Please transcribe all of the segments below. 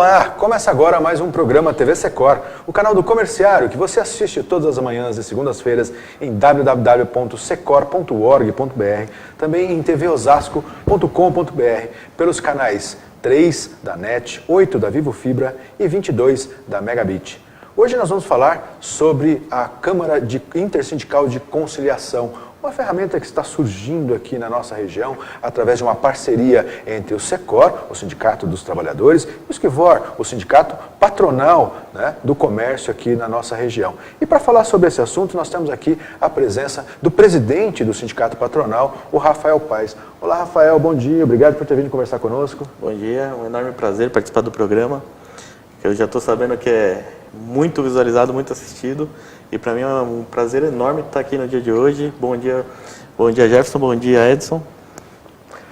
Olá, começa agora mais um programa TV Secor, o canal do comerciário que você assiste todas as manhãs e segundas-feiras em www.secor.org.br, também em tvosasco.com.br, pelos canais 3 da NET, 8 da Vivo Fibra e 22 da Megabit. Hoje nós vamos falar sobre a Câmara Intersindical de Conciliação, uma ferramenta que está surgindo aqui na nossa região através de uma parceria entre o Secor, o Sindicato dos Trabalhadores, e o Esquivor, o Sindicato Patronal, né, do Comércio aqui na nossa região. E para falar sobre esse assunto, nós temos aqui a presença do presidente do Sindicato Patronal, o Rafael Paes. Olá, Rafael, bom dia, obrigado por ter vindo conversar conosco. Bom dia, é um enorme prazer participar do programa. Eu já estou sabendo que é muito visualizado, muito assistido. E para mim é um prazer enorme estar aqui no dia de hoje. Bom dia Jefferson, bom dia Edson.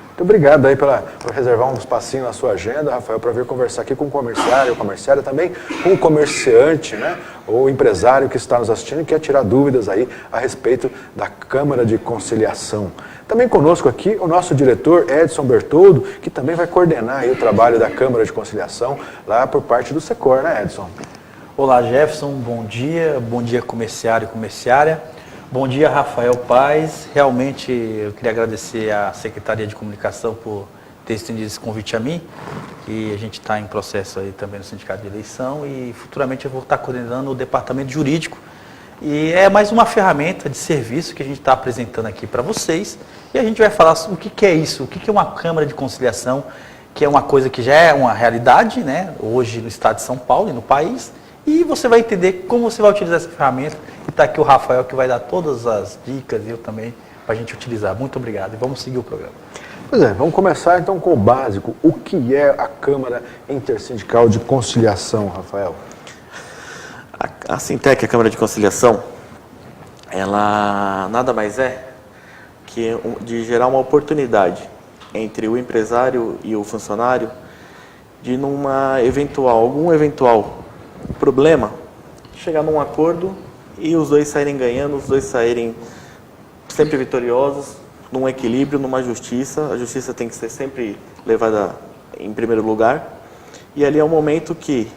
Muito obrigado aí por reservar um espacinho na sua agenda, Rafael, para vir conversar aqui com o comerciário, também com o comerciante, né, ou empresário que está nos assistindo e quer tirar dúvidas aí a respeito da Câmara de Conciliação. Também conosco aqui o nosso diretor Edson Bertoldo, que também vai coordenar aí o trabalho da Câmara de Conciliação lá por parte do Secor, né, Edson? Olá, Jefferson, bom dia comerciário e comerciária, bom dia Rafael Paes. Realmente eu queria agradecer à Secretaria de Comunicação por ter estendido esse convite a mim, que a gente está em processo aí também no Sindicato de Eleição e futuramente eu vou estar coordenando o Departamento Jurídico e é mais uma ferramenta de serviço que a gente está apresentando aqui para vocês e a gente vai falar o que é isso, o que é uma Câmara de Conciliação, que é uma coisa que já é uma realidade, né, hoje no estado de São Paulo e no país. E você vai entender como você vai utilizar essa ferramenta. E está aqui o Rafael que vai dar todas as dicas e eu também para a gente utilizar. Muito obrigado e vamos seguir o programa. Pois é, vamos começar então com o básico. O que é a Câmara Intersindical de Conciliação, Rafael? A Sintec, a Câmara de Conciliação, ela nada mais é que de gerar uma oportunidade entre o empresário e o funcionário de algum eventual problema, chegar num acordo e os dois saírem ganhando, os dois saírem sempre vitoriosos, num equilíbrio, numa justiça. A justiça tem que ser sempre levada em primeiro lugar. E ali é um momento que,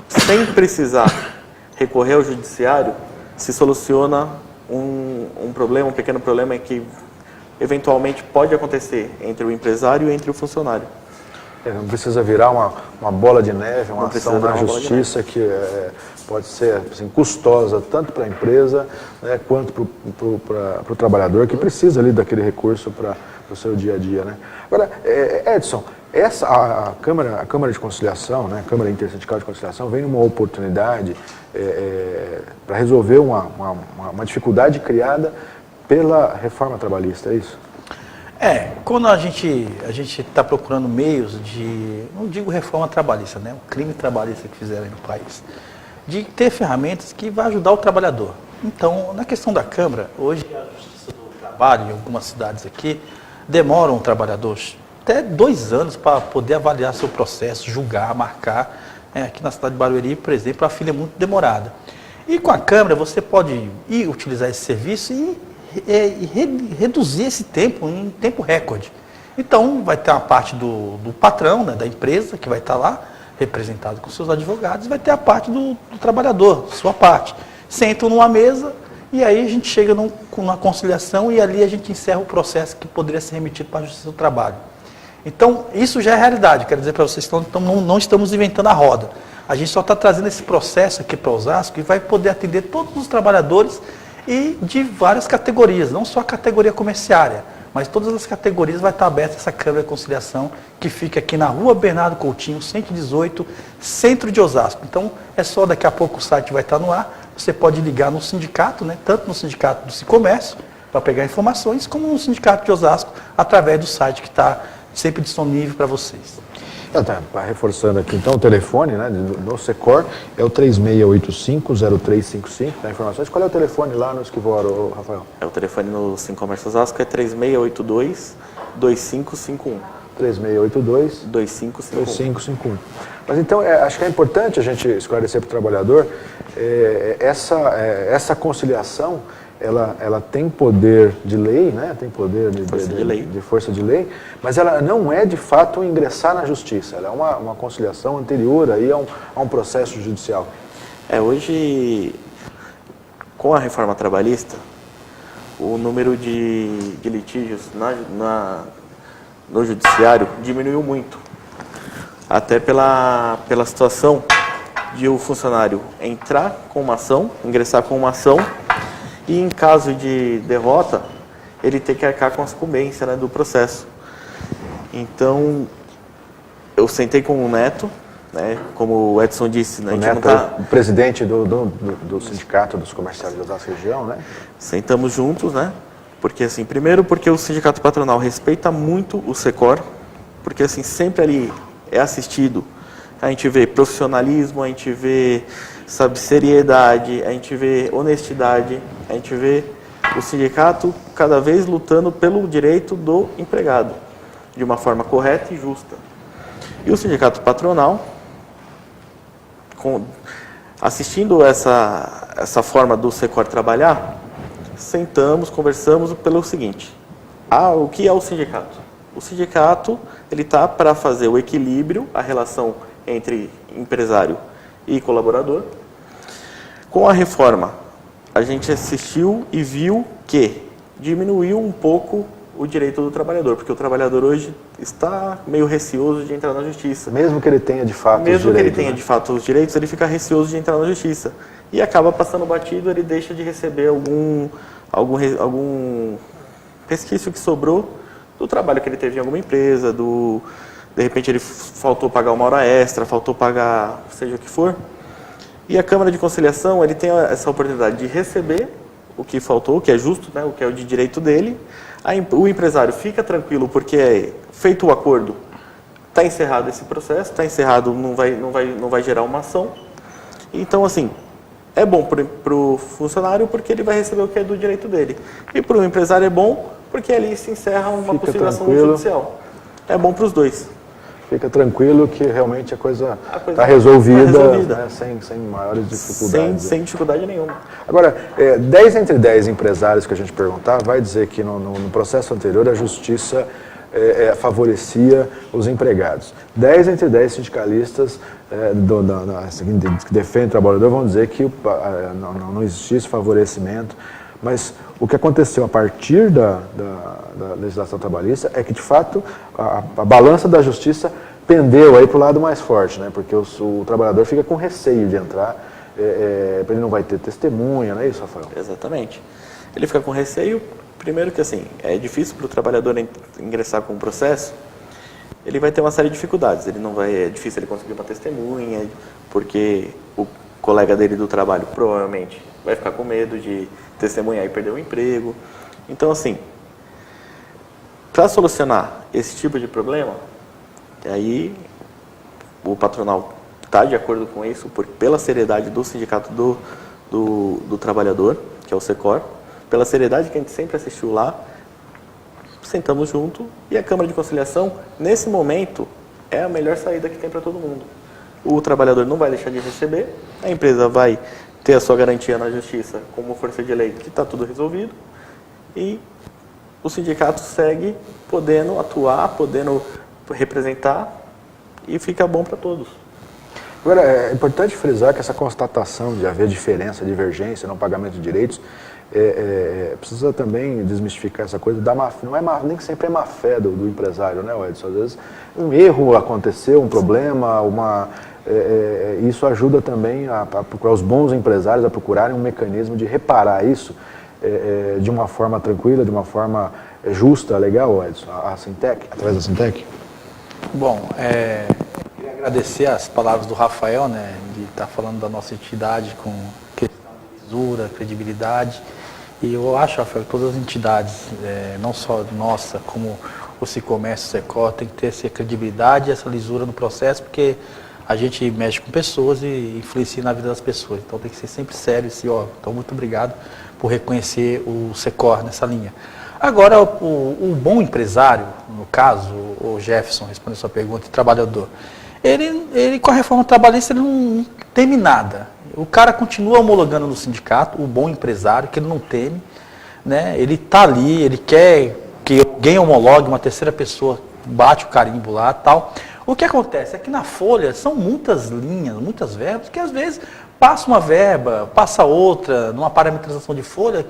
sem precisar recorrer ao judiciário, se soluciona um problema, um pequeno problema que eventualmente pode acontecer entre o empresário e entre o funcionário. Não precisa virar uma bola de neve, uma ação na justiça que pode ser assim, custosa tanto para a empresa, né, quanto para o trabalhador que precisa ali daquele recurso para o seu dia a dia, né? Agora, Edson, a Câmara de Conciliação, né, a Câmara Intersindical de Conciliação, vem numa oportunidade para resolver uma dificuldade criada pela reforma trabalhista, é isso? Quando a gente está procurando meios de, não digo reforma trabalhista, né, o crime trabalhista que fizeram aí no país, de ter ferramentas que vão ajudar o trabalhador. Então, na questão da Câmara, hoje a Justiça do Trabalho, em algumas cidades aqui, demoram o trabalhador até 2 anos para poder avaliar seu processo, julgar, marcar. Aqui na cidade de Barueri, por exemplo, a fila é muito demorada. E com a Câmara você pode ir utilizar esse serviço e reduzir esse tempo em tempo recorde. Então, vai ter uma parte do patrão, né, da empresa, que vai estar lá, representado com seus advogados, e vai ter a parte do trabalhador, sua parte. Sentam numa mesa e aí a gente chega numa conciliação e ali a gente encerra o processo que poderia ser remetido para a Justiça do Trabalho. Então, isso já é realidade, quero dizer para vocês, então não estamos inventando a roda. A gente só está trazendo esse processo aqui para Osasco e vai poder atender todos os trabalhadores e de várias categorias, não só a categoria comerciária, mas todas as categorias vai estar aberta essa Câmara de Conciliação que fica aqui na Rua Bernardo Coutinho, 118, centro de Osasco. Então, é só daqui a pouco o site vai estar no ar, você pode ligar no sindicato, né, tanto no sindicato do Sicomércio, para pegar informações, como no sindicato de Osasco, através do site que está sempre disponível para vocês. Reforçando aqui então o telefone, né, do Secor é o 3685-0355, tá, informações. Qual é o telefone lá no Esquivor, Rafael? O telefone no Sicomércio Osasco é 3682-2551. 3682 2551. 2551. Mas então, acho que é importante a gente esclarecer para o trabalhador, essa conciliação, ela tem poder de lei, né? Tem poder de força de lei, mas ela não é de fato ingressar na justiça, ela é uma conciliação anterior aí a um processo judicial. Hoje, com a reforma trabalhista, o número de litígios no judiciário diminuiu muito. Até pela situação de o funcionário entrar com uma ação, ingressar com uma ação, e em caso de derrota, ele ter que arcar com as incumbências, né, do processo. Então, eu sentei com o Neto, né, como o Edson disse, né, o Neto é o presidente do Sindicato dos Comerciários da região, né? Sentamos juntos, né? Porque assim, primeiro porque o sindicato patronal respeita muito o Secor, porque assim, sempre ali é assistido, a gente vê profissionalismo, a gente vê, sabe, seriedade, a gente vê honestidade, a gente vê o sindicato cada vez lutando pelo direito do empregado, de uma forma correta e justa. E o sindicato patronal, assistindo essa forma do Secor trabalhar, sentamos, conversamos pelo seguinte: o que é o sindicato? O sindicato ele está para fazer o equilíbrio, a relação entre empresário e colaborador. Com a reforma, a gente assistiu e viu que diminuiu um pouco o direito do trabalhador, porque o trabalhador hoje está meio receoso de entrar na justiça. Mesmo que ele tenha de fato os direitos. Mesmo que ele tenha de fato os direitos, ele fica receoso de entrar na justiça. E acaba passando batido, ele deixa de receber algum resquício que sobrou do trabalho que ele teve em alguma empresa, de repente ele faltou pagar uma hora extra, faltou pagar seja o que for. E a Câmara de Conciliação, ele tem essa oportunidade de receber o que faltou, o que é justo, né, o que é o de direito dele. O empresário fica tranquilo porque feito o acordo, está encerrado esse processo, está encerrado, não vai gerar uma ação. Então, assim, é bom para o funcionário porque ele vai receber o que é do direito dele. E para o empresário é bom porque ali se encerra uma possível ação judicial. É bom para os dois. Fica tranquilo que realmente a coisa está resolvida, né, sem maiores dificuldades. Sem dificuldade nenhuma. Agora, 10 entre 10 empresários que a gente perguntar vai dizer que no processo anterior a justiça favorecia os empregados. 10 entre 10 sindicalistas que defendem o trabalhador vão dizer que não existia esse favorecimento. Mas o que aconteceu a partir da legislação trabalhista é que, de fato, a balança da justiça pendeu aí para o lado mais forte, né? Porque o trabalhador fica com receio de entrar, ele não vai ter testemunha, não é isso, Rafael? Exatamente. Ele fica com receio, primeiro que assim, é difícil para o trabalhador ingressar com o processo, ele vai ter uma série de dificuldades, é difícil ele conseguir uma testemunha, porque o colega dele do trabalho provavelmente vai ficar com medo de testemunhar e perder o emprego. Então, assim, para solucionar esse tipo de problema, aí o patronal está de acordo com isso, pela seriedade do sindicato do trabalhador, que é o Secor, pela seriedade que a gente sempre assistiu lá, sentamos junto e a Câmara de Conciliação, nesse momento, é a melhor saída que tem para todo mundo. O trabalhador não vai deixar de receber, a empresa vai ter a sua garantia na justiça como força de lei que está tudo resolvido e o sindicato segue podendo atuar, podendo representar e fica bom para todos. Agora, é importante frisar que essa constatação de haver diferença, divergência no pagamento de direitos, precisa também desmistificar essa coisa da má fé. Nem sempre é má fé do empresário, né, Edson? Às vezes um erro aconteceu, um problema, isso ajuda também a procurar os bons empresários a procurarem um mecanismo de reparar isso de uma forma tranquila, de uma forma justa, legal, Edson? A Sintec, através da Sintec? Bom, queria agradecer as palavras do Rafael, né, de estar falando da nossa entidade com questão de lisura, credibilidade. E eu acho, Rafael, que todas as entidades, não só nossa, como o Sicomércio, o Secor, tem que ter essa credibilidade e essa lisura no processo, porque a gente mexe com pessoas e influencia na vida das pessoas. Então tem que ser sempre sério esse órgão. Então muito obrigado por reconhecer o Secor nessa linha. Agora, o bom empresário, no caso, o Jefferson, respondendo a sua pergunta, o trabalhador, ele com a reforma trabalhista ele não teme nada. O cara continua homologando no sindicato, o bom empresário, que ele não teme, né? Ele está ali, ele quer que alguém homologue, uma terceira pessoa bate o carimbo lá e tal. O que acontece é que na folha são muitas linhas, muitas verbas, que às vezes passa uma verba, passa outra, numa parametrização de folha,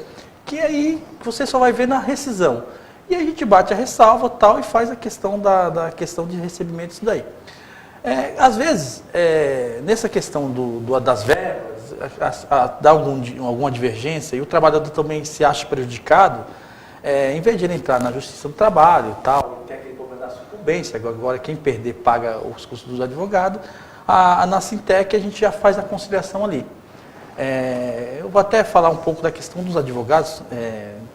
que aí você só vai ver na rescisão. E a gente bate a ressalva tal, e faz a questão da questão de recebimento disso daí. Às vezes, nessa questão das verbas, dá alguma divergência, e o trabalhador também se acha prejudicado, em vez de ele entrar na Justiça do Trabalho e tal, tem aquele problema da sucumbência, agora quem perder paga os custos dos advogados, na Sintec a gente já faz a conciliação ali. Eu vou até falar um pouco da questão dos advogados,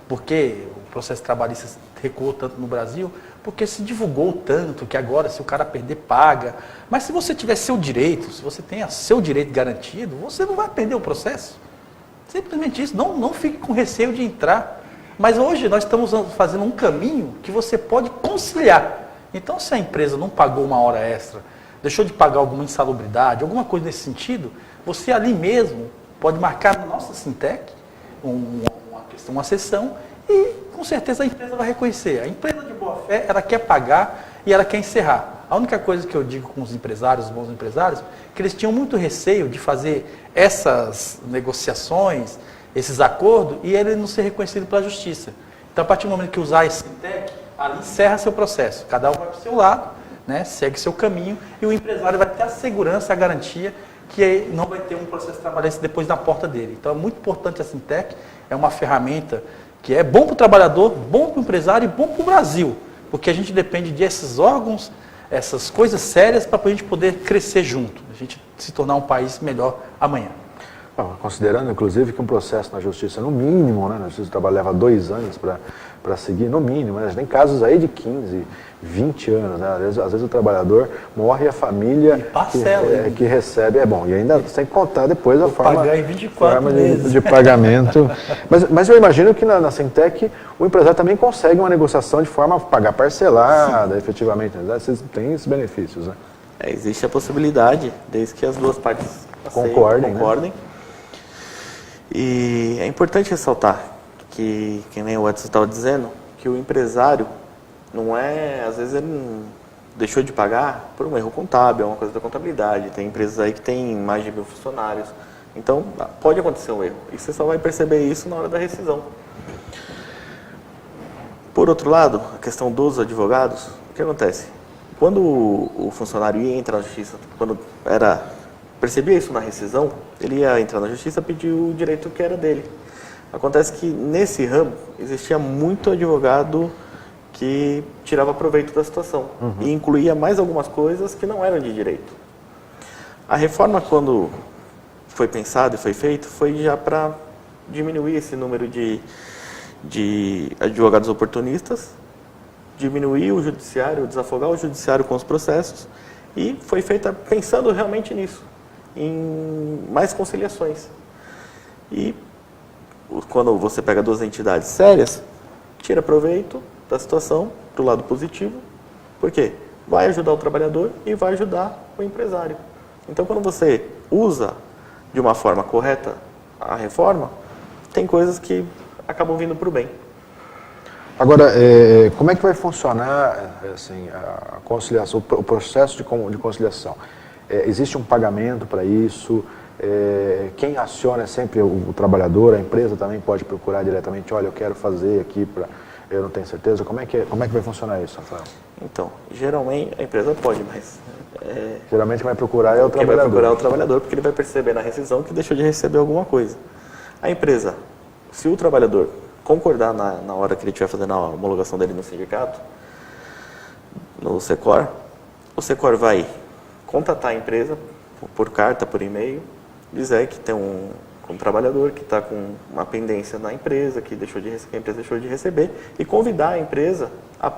porque o processo trabalhista recuou tanto no Brasil, porque se divulgou tanto que agora se o cara perder paga, mas se você tiver seu direito, se você tem seu direito garantido, você não vai perder o processo. Simplesmente isso, não fique com receio de entrar. Mas hoje nós estamos fazendo um caminho que você pode conciliar. Então se a empresa não pagou uma hora extra, deixou de pagar alguma insalubridade, alguma coisa nesse sentido, você ali mesmo pode marcar na nossa Sintec uma sessão e com certeza a empresa vai reconhecer. A empresa de boa fé, ela quer pagar e ela quer encerrar. A única coisa que eu digo com os empresários, os bons empresários, que eles tinham muito receio de fazer essas negociações, esses acordos, e ele não ser reconhecido pela justiça. Então, a partir do momento que usar esse Sintec, ali encerra seu processo. Cada um vai para o seu lado, né, segue seu caminho, e o empresário vai ter a segurança, a garantia que não vai ter um processo trabalhista depois na porta dele. Então, é muito importante a Sintec, é uma ferramenta que é bom para o trabalhador, bom para o empresário e bom para o Brasil, porque a gente depende desses órgãos, essas coisas sérias, para a gente poder crescer junto, a gente se tornar um país melhor amanhã. Considerando, inclusive, que um processo na Justiça, no mínimo, né, na Justiça do Trabalho leva 2 anos para seguir, no mínimo, né, tem casos aí de 15, 20 anos, né, às vezes o trabalhador morre e a família que recebe, e ainda sem contar depois a forma de pagamento. Mas eu imagino que na Sintec o empresário também consegue uma negociação de forma a pagar parcelada, efetivamente, né, vocês têm esses benefícios, né? Existe a possibilidade, desde que as duas partes concordem. Né? E é importante ressaltar que nem o Edson estava dizendo, que o empresário não às vezes ele não deixou de pagar por um erro contábil, é uma coisa da contabilidade. Tem empresas aí que tem mais de 1000 funcionários. Então, pode acontecer um erro. E você só vai perceber isso na hora da rescisão. Por outro lado, a questão dos advogados, o que acontece? Quando o funcionário ia entrar na justiça, percebia isso na rescisão, ele ia entrar na justiça e pedir o direito que era dele. Acontece que nesse ramo existia muito advogado que tirava proveito da situação e incluía mais algumas coisas que não eram de direito. A reforma, quando foi pensada e foi feita, foi já para diminuir esse número de advogados oportunistas, diminuir o judiciário, desafogar o judiciário com os processos, e foi feita pensando realmente nisso, em mais conciliações. E quando você pega 2 entidades sérias, tira proveito da situação do lado positivo. Por quê? Vai ajudar o trabalhador e vai ajudar o empresário. Então, quando você usa de uma forma correta a reforma, tem coisas que acabam vindo para o bem. Agora, como é que vai funcionar assim, a conciliação, o processo de conciliação? Existe um pagamento para isso? Quem aciona é sempre o trabalhador, a empresa também pode procurar diretamente, olha, eu quero fazer aqui, eu não tenho certeza. Como é que vai funcionar isso, Rafael? Então, geralmente a empresa pode, mas... geralmente quem vai procurar é o trabalhador. Quem vai procurar é o trabalhador, porque ele vai perceber na rescisão que deixou de receber alguma coisa. A empresa, se o trabalhador concordar na hora que ele estiver fazendo a homologação dele no sindicato, no Secor, o Secor vai contatar a empresa por carta, por e-mail, dizer que tem um trabalhador que está com uma pendência na empresa, que a empresa deixou de receber, e convidar a empresa a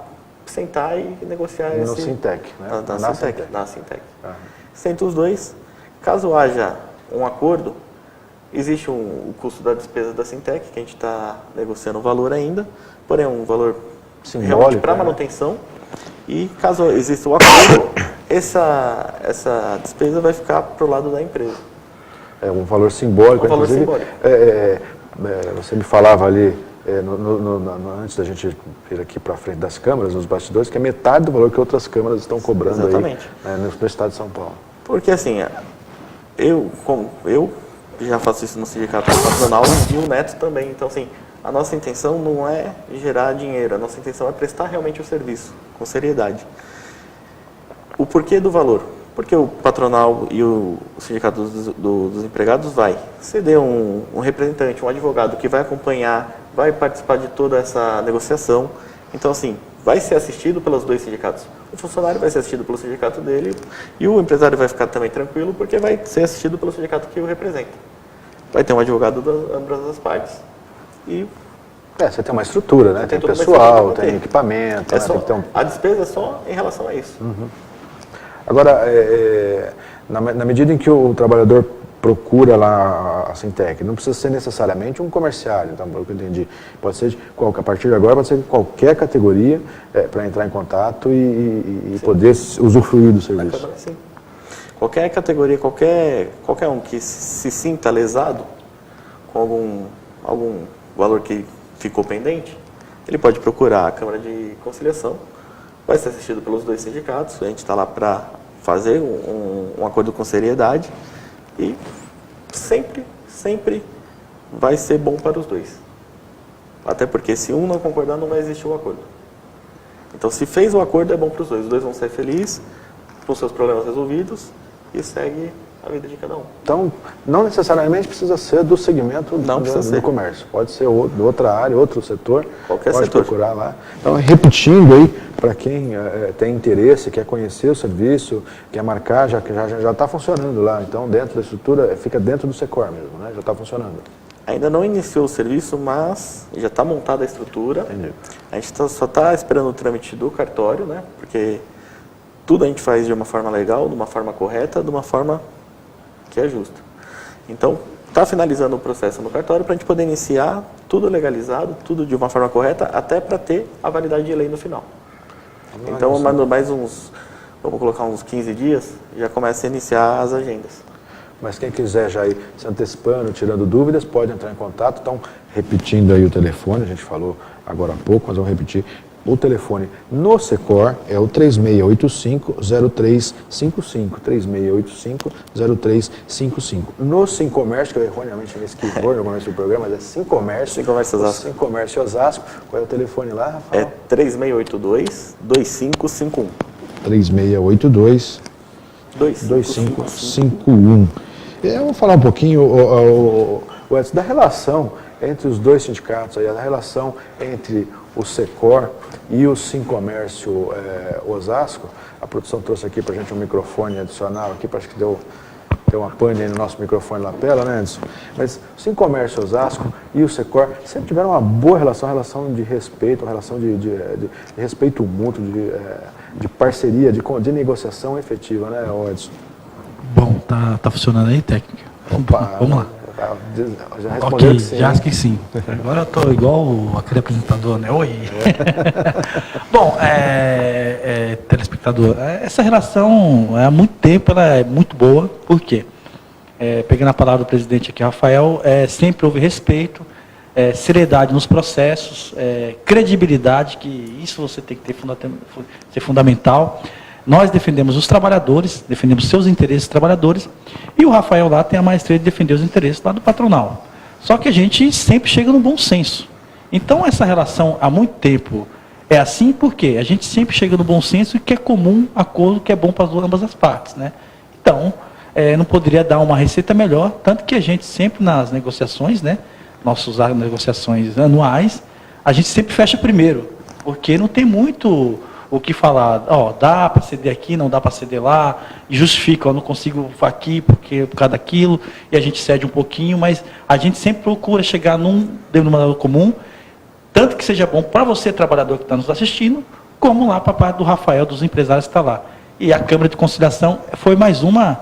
sentar e negociar no Sintec, né? Na Sintec. Senta os dois, caso haja um acordo, existe o custo da despesa da Sintec, que a gente está negociando o valor ainda, porém é um valor Simbólico, para né? manutenção. E caso exista o acordo, essa despesa vai ficar para o lado da empresa. É um valor simbólico. Um valor inclusive, simbólico. Você me falava ali, antes da gente vir aqui para frente das câmaras, nos bastidores, que é metade do valor que outras câmaras estão cobrando. Exatamente. Aí, no estado de São Paulo. Porque assim, eu já faço isso no sindicato patronal e o Neto também. Então assim, a nossa intenção não é gerar dinheiro, a nossa intenção é prestar realmente o serviço, com seriedade. O porquê do valor? Porque o patronal e o sindicato dos empregados vai ceder um representante, um advogado que vai acompanhar, vai participar de toda essa negociação. Então assim, vai ser assistido pelos dois sindicatos. O funcionário vai ser assistido pelo sindicato dele e o empresário vai ficar também tranquilo porque vai ser assistido pelo sindicato que o representa. Vai ter um advogado das ambas as partes. E você tem uma estrutura, né? Tem toda uma pessoal, estrutura tem equipamento. só, Tem que ter a despesa é só em relação a isso. Agora, na medida em que o trabalhador procura lá a Sintec, não precisa ser necessariamente um comerciário, então, pelo que eu entendi. Pode ser, a partir de agora, pode ser qualquer categoria para entrar em contato e poder usufruir do serviço. Sim. Qualquer categoria, qualquer um que se sinta lesado com algum valor que ficou pendente, ele pode procurar a Câmara de Conciliação, vai ser assistido pelos dois sindicatos, a gente está lá para fazer um acordo com seriedade e sempre vai ser bom para os dois. Até porque se um não concordar, não vai existir o acordo. Então, se fez o acordo, é bom para os dois vão ser felizes, com seus problemas resolvidos e segue a vida de cada um. Então, não necessariamente precisa ser do segmento do comércio. Pode ser de outra área, outro setor. Qualquer pode setor. Procurar lá. Então, repetindo aí, para quem tem interesse, quer conhecer o serviço, quer marcar, já está funcionando lá. Então, dentro da estrutura, fica dentro do Secor mesmo, né? Já está funcionando. Ainda não iniciou o serviço, mas já está montada a estrutura. Entendi. A gente só está esperando o trâmite do cartório, né? Porque tudo a gente faz de uma forma legal, de uma forma correta, de uma forma que é justa. Então, está finalizando o processo no cartório para a gente poder iniciar tudo legalizado, tudo de uma forma correta, até para ter a validade de lei no final. Então, mais vamos colocar uns 15 dias, já começa a iniciar as agendas. Mas quem quiser já ir se antecipando, tirando dúvidas, pode entrar em contato. Então, repetindo aí o telefone, a gente falou agora há pouco, mas vamos repetir. O telefone no Secor é o 3685-0355, 3685-0355. No Sincomércio, que eu erroneamente me esquivou no começo do programa, mas é Sincomércio. Sincomércio Osasco. Sincomércio Osasco. Qual é o telefone lá, Rafael? É 3682-2551. 3682-2551. Eu vou falar um pouquinho, Edson, da relação entre os dois sindicatos, aí, a relação entre o Secor e o Sincomércio Osasco. A produção trouxe aqui para a gente um microfone adicional aqui, parece que deu uma pane aí no nosso microfone lapela, né, Edson? Mas o Sincomércio Osasco e o Secor sempre tiveram uma boa relação de respeito, uma relação de respeito mútuo, de parceria, de negociação efetiva, né, Edson? Bom, tá funcionando aí, técnica? Opa, vamos lá. Já respondeu Ok, que sim. já acho que sim. Agora eu tô igual aquele apresentador, né? Oi! Bom, telespectador, essa relação há muito tempo ela é muito boa, por quê? Pegando a palavra do presidente aqui, Rafael, sempre houve respeito, seriedade nos processos, credibilidade, que isso você tem que ser fundamental. Nós defendemos os trabalhadores, defendemos seus interesses trabalhadores, e o Rafael lá tem a maestria de defender os interesses lá do patronal. Só que a gente sempre chega no bom senso. Então essa relação há muito tempo é assim porque a gente sempre chega no bom senso e que é comum acordo que é bom para ambas as partes, né? Então, não poderia dar uma receita melhor, tanto que a gente sempre nas negociações, né, nossas negociações anuais, a gente sempre fecha primeiro, porque não tem muito o que falar, dá para ceder aqui, não dá para ceder lá, e justifica, não consigo aqui por causa daquilo, e a gente cede um pouquinho, mas a gente sempre procura chegar num denominador comum, tanto que seja bom para você, trabalhador que está nos assistindo, como lá para a parte do Rafael, dos empresários que está lá. E a Câmara de Conciliação foi mais uma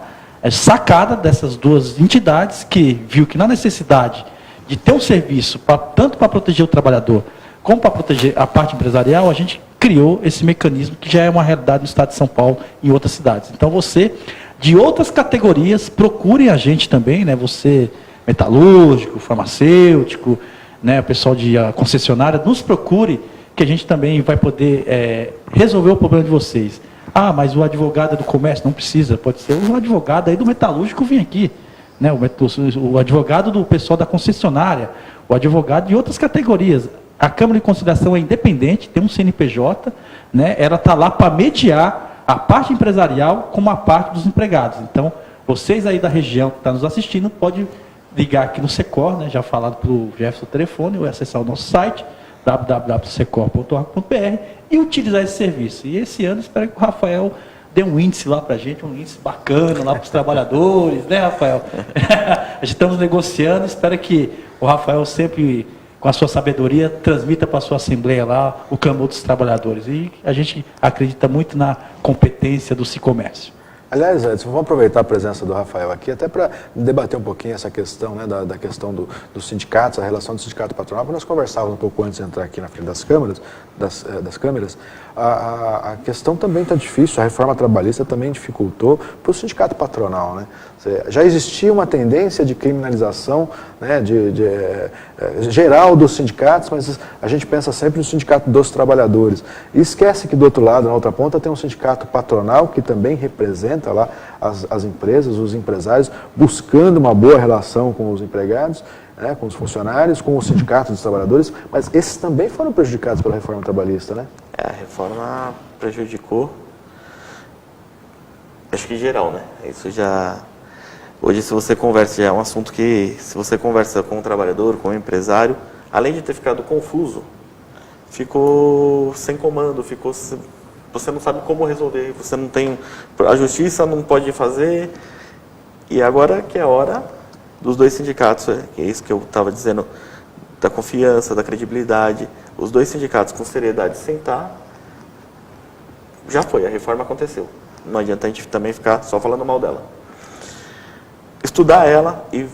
sacada dessas duas entidades que viu que na necessidade de ter um serviço tanto para proteger o trabalhador como para proteger a parte empresarial, a gente criou esse mecanismo que já é uma realidade no estado de São Paulo e em outras cidades. Então você, de outras categorias, procurem a gente também, né? Você, metalúrgico, farmacêutico, né? O pessoal de concessionária, nos procure, que a gente também vai poder resolver o problema de vocês. Ah, mas o advogado do comércio não precisa, pode ser o advogado aí do metalúrgico vem aqui, né? O advogado do pessoal da concessionária, o advogado de outras categorias. A Câmara de Conciliação é independente, tem um CNPJ, né? Ela está lá para mediar a parte empresarial como a parte dos empregados. Então, vocês aí da região que estão nos assistindo, podem ligar aqui no Secor, né? Já falado pelo Jefferson telefone, ou acessar o nosso site, www.secor.org.br, e utilizar esse serviço. E esse ano, espero que o Rafael dê um índice lá para a gente, um índice bacana lá para os trabalhadores, né, Rafael? A gente estamos negociando, espero que o Rafael sempre, com a sua sabedoria, transmita para a sua assembleia lá o clamor dos trabalhadores. E a gente acredita muito na competência do Cicomércio. Aliás, Edson, vamos aproveitar a presença do Rafael aqui, até para debater um pouquinho essa questão, né, da questão dos sindicatos, a relação do sindicato patronal, porque nós conversávamos um pouco antes de entrar aqui na frente das câmeras, a questão também está difícil, a reforma trabalhista também dificultou para o sindicato patronal, né? Já existia uma tendência de criminalização, né, geral dos sindicatos, mas a gente pensa sempre no sindicato dos trabalhadores. E esquece que do outro lado, na outra ponta, tem um sindicato patronal que também representa lá as empresas, os empresários, buscando uma boa relação com os empregados, né, com os funcionários, com os sindicatos dos trabalhadores, mas esses também foram prejudicados pela reforma trabalhista, né? A reforma prejudicou, acho que em geral, né? Isso já... Hoje, se você conversa, é um assunto que, se você conversa com o trabalhador, com o empresário, além de ter ficado confuso, ficou sem comando, você não sabe como resolver, você não tem... A justiça não pode fazer, e agora que é a hora dos dois sindicatos, que é isso que eu estava dizendo, da confiança, da credibilidade, os dois sindicatos com seriedade sentar, já foi, a reforma aconteceu. Não adianta a gente também ficar só falando mal dela. Estudar ela e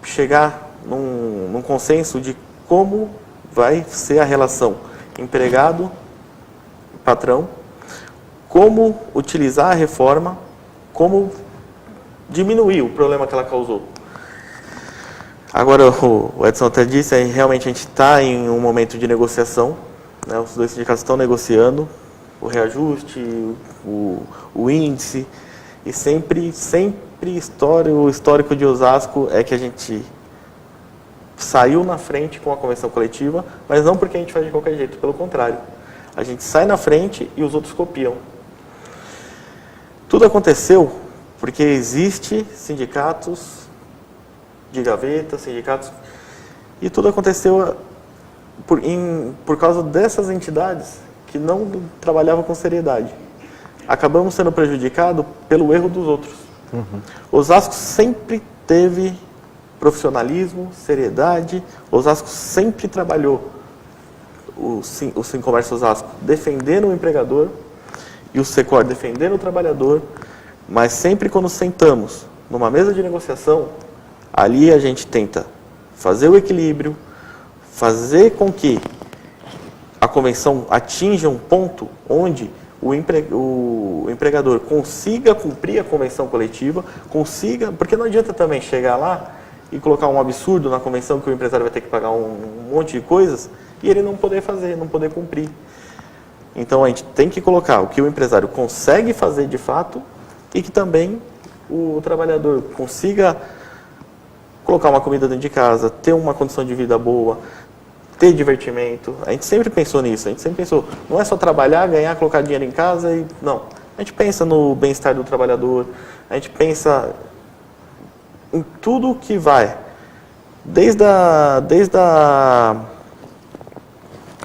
chegar num consenso de como vai ser a relação empregado-patrão, como utilizar a reforma, como diminuir o problema que ela causou. Agora, o Edson até disse, realmente a gente está em um momento de negociação, né? Os dois sindicatos estão negociando o reajuste, o índice, e sempre o histórico de Osasco é que a gente saiu na frente com a convenção coletiva, mas não porque a gente faz de qualquer jeito, pelo contrário. A gente sai na frente e os outros copiam. Tudo aconteceu porque existe sindicatos de gaveta, sindicatos, e tudo aconteceu por causa dessas entidades que não trabalhavam com seriedade. Acabamos sendo prejudicados pelo erro dos outros. Osasco sempre teve profissionalismo, seriedade. Osasco sempre trabalhou, o Sincomércio Osasco, defendendo o empregador e o Secor defendendo o trabalhador, mas sempre quando sentamos numa mesa de negociação, ali a gente tenta fazer o equilíbrio, fazer com que a convenção atinja um ponto onde o empregador consiga cumprir a convenção coletiva, porque não adianta também chegar lá e colocar um absurdo na convenção que o empresário vai ter que pagar um monte de coisas e ele não poder fazer, não poder cumprir. Então a gente tem que colocar o que o empresário consegue fazer de fato e que também o trabalhador consiga colocar uma comida dentro de casa, ter uma condição de vida boa, ter divertimento. A gente sempre pensou nisso, a gente sempre pensou, não é só trabalhar, ganhar, colocar dinheiro em casa e não. A gente pensa no bem-estar do trabalhador, a gente pensa em tudo que vai, desde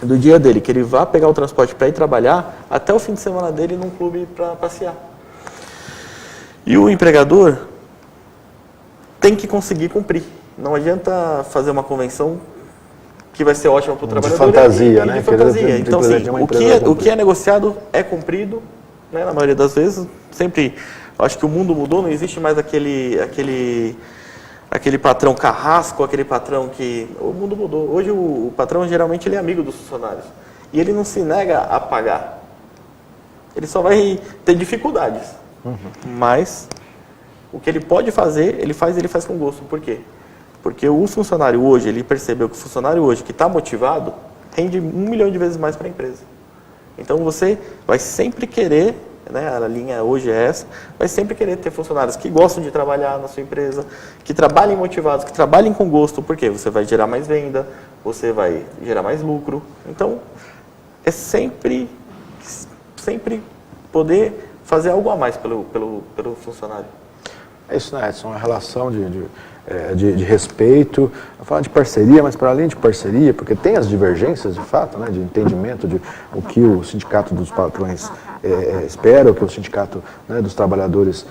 do dia dele, que ele vá pegar o transporte para ir trabalhar, até o fim de semana dele num clube para passear. E o empregador tem que conseguir cumprir. Não adianta fazer uma convenção que vai ser ótima para o trabalhador. De fantasia, né? De fantasia. Então, assim, o que é negociado é cumprido, né? Na maioria das vezes, sempre Eu acho que o mundo mudou, não existe mais aquele patrão carrasco, aquele patrão que... O mundo mudou. Hoje o patrão geralmente ele é amigo dos funcionários. E ele não se nega a pagar. Ele só vai ter dificuldades. Mas o que ele pode fazer, ele faz com gosto. Por quê? Porque o funcionário hoje, ele percebeu que o funcionário hoje que está motivado, rende 1 milhão de vezes mais para a empresa. Então você vai sempre querer, né, a linha hoje é essa, vai sempre querer ter funcionários que gostam de trabalhar na sua empresa, que trabalhem motivados, que trabalhem com gosto, porque você vai gerar mais venda, você vai gerar mais lucro. Então, é sempre poder fazer algo a mais pelo funcionário. É isso, né, Edson? Uma relação de respeito, falar de parceria, mas para além de parceria, porque tem as divergências de fato, né, de entendimento de o que o sindicato dos patrões espera, o que o sindicato, né, dos trabalhadores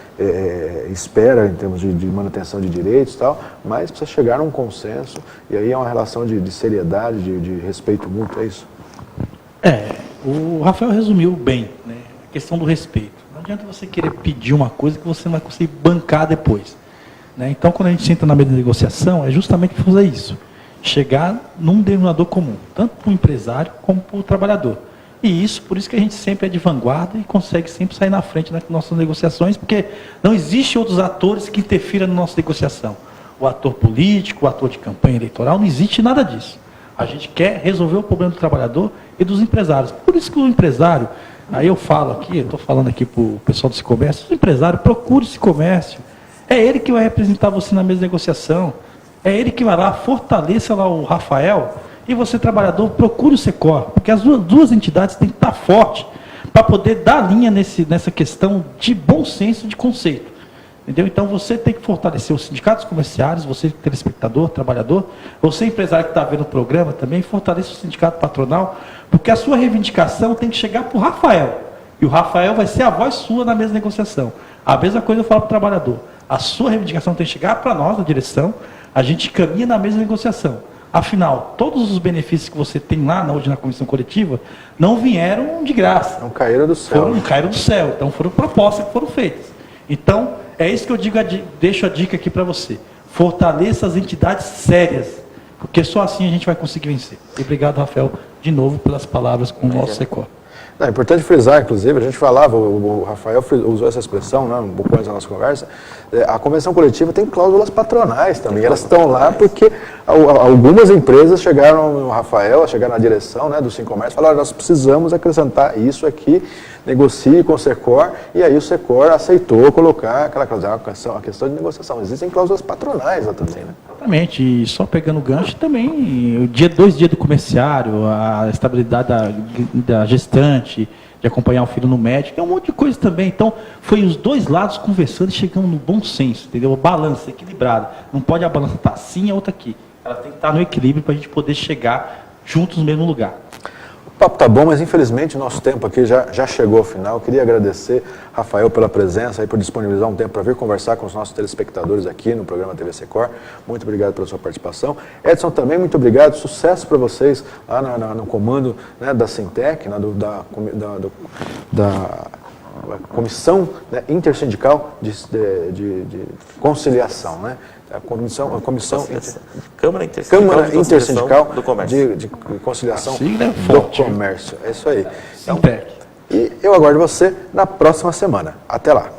espera em termos de manutenção de direitos e tal, mas precisa chegar a um consenso e aí é uma relação de seriedade, de respeito mútuo, é isso? O Rafael resumiu bem, né, a questão do respeito. Não adianta você querer pedir uma coisa que você não vai conseguir bancar depois. Né? Então, quando a gente senta na mesa de negociação, é justamente para fazer isso. Chegar num denominador comum, tanto para o empresário como para o trabalhador. E isso, por isso que a gente sempre é de vanguarda e consegue sempre sair na frente nas nossas negociações, porque não existe outros atores que interfiram na nossa negociação. O ator político, o ator de campanha eleitoral, não existe nada disso. A gente quer resolver o problema do trabalhador e dos empresários. Por isso que o empresário, aí eu falo aqui, eu estou falando aqui para o pessoal desse comércio, o empresário procure esse comércio. É ele que vai representar você na mesa de negociação. É ele que vai lá, fortaleça lá o Rafael e você, trabalhador, procure o Secor. Porque as duas entidades têm que estar fortes para poder dar linha nessa questão de bom senso de conceito. Entendeu? Então você tem que fortalecer os sindicatos comerciários, você telespectador, trabalhador, você empresário que está vendo o programa também, fortaleça o sindicato patronal, porque a sua reivindicação tem que chegar para o Rafael. E o Rafael vai ser a voz sua na mesa de negociação. A mesma coisa eu falo para o trabalhador. A sua reivindicação tem que chegar para nós, na direção, a gente caminha na mesma negociação. Afinal, todos os benefícios que você tem lá hoje na comissão coletiva não vieram de graça. Não caíram do céu. Não caíram do céu. Então foram propostas que foram feitas. Então, é isso que eu digo, deixo a dica aqui para você. Fortaleça as entidades sérias, porque só assim a gente vai conseguir vencer. E obrigado, Rafael, de novo pelas palavras com o nosso Secor. É importante frisar, inclusive, a gente falava, o Rafael usou essa expressão, né, um pouco antes da nossa conversa, a convenção coletiva tem cláusulas patronais também, elas estão lá porque algumas empresas chegaram no Rafael, chegaram na direção, né, do Sincomércio, falaram, nós precisamos acrescentar isso aqui, negocie com o Secor, e aí o Secor aceitou colocar aquela cláusula, a questão de negociação. Existem cláusulas patronais lá também, né? Exatamente, e só pegando o gancho também, 2 dias do comerciário, a estabilidade da gestante, de acompanhar o filho no médico, é um monte de coisa também. Então, foi os dois lados conversando e chegando no bom senso, entendeu? Balança equilibrada. Não pode a balança estar assim e a outra aqui. Ela tem que estar no equilíbrio para a gente poder chegar juntos no mesmo lugar. O papo tá bom, mas infelizmente o nosso tempo aqui já chegou ao final. Eu queria agradecer, Rafael, pela presença e por disponibilizar um tempo para vir conversar com os nossos telespectadores aqui no programa TV Secor. Muito obrigado pela sua participação. Edson, também muito obrigado. Sucesso para vocês lá no comando, né, da Sintec, da Comissão, né, Intersindical de Conciliação, né? A Câmara Intersindical do Comércio. De Conciliação do Comércio. É isso aí. Então, Sintec. e eu aguardo você na próxima semana. Até lá.